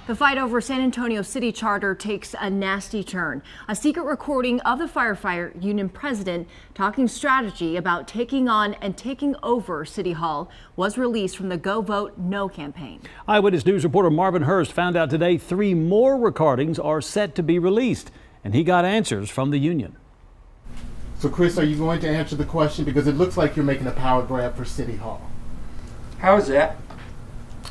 The fight over San Antonio city charter takes a nasty turn. A secret recording of the Firefighter union president talking strategy about taking on and taking over City Hall was released from the Go Vote No campaign. Eyewitness News reporter Marvin Hurst found out today 3 more recordings are set to be released, and he got answers from the union. So Chris, are you going to answer the question? Because it looks like you're making a power grab for City Hall. How is that?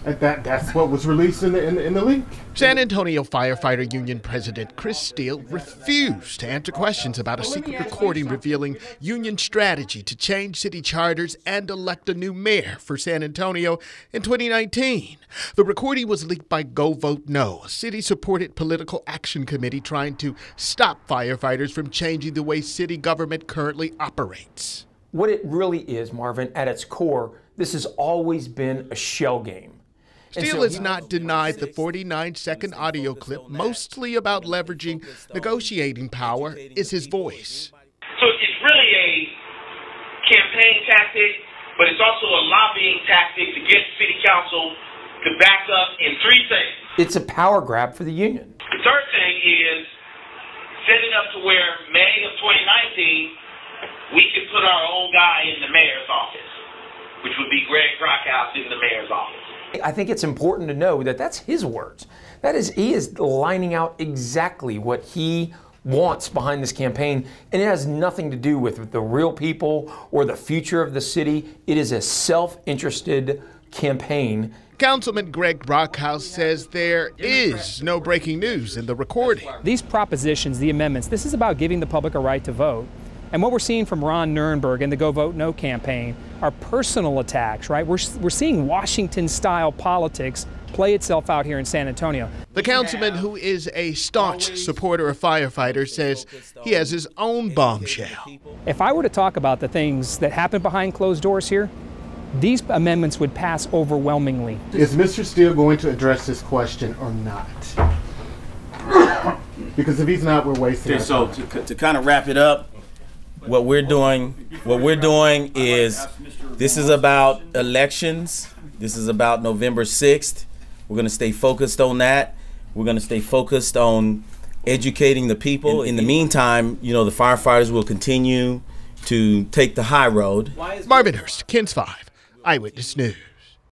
That's what was released in the leak. San Antonio Firefighter Union President Chris Steele refused to answer questions about a secret recording revealing union strategy to change city charters and elect a new mayor for San Antonio in 2019. The recording was leaked by Go Vote No, a city-supported political action committee trying to stop firefighters from changing the way city government currently operates. What it really is, Marvin, at its core, this has always been a shell game. Steele has not denied the 49-second audio clip, mostly about leveraging negotiating power, is his voice. So it's really a campaign tactic, but it's also a lobbying tactic to get city council to back up in 3 things. It's a power grab for the union. The third thing is set it up to where May of 2019, we could put our own guy in the mayor's office, which would be Greg Brockhouse in the mayor's office. I think it's important to know that that's his words. That is, he is lining out exactly what he wants behind this campaign, and it has nothing to do with the real people or the future of the city. It is a self-interested campaign. Councilman Greg Brockhouse says there is no breaking news in the recording. These propositions, the amendments, this is about giving the public a right to vote. And what we're seeing from Ron Nirenberg and the Go Vote No campaign are personal attacks, right? We're seeing Washington-style politics play itself out here in San Antonio. The councilman, who is a staunch supporter of firefighters, says he has his own bombshell. If I were to talk about the things that happen behind closed doors here, these amendments would pass overwhelmingly. Is Mr. Steele going to address this question or not? Because if he's not, we're wasting our time. So to kind of wrap it up, what we're doing is, this is about elections. This is about November 6th. We're going to stay focused on that. We're going to stay focused on educating the people. In the meantime, you know, the firefighters will continue to take the high road. Marvin Hurst, KENS 5, Eyewitness News.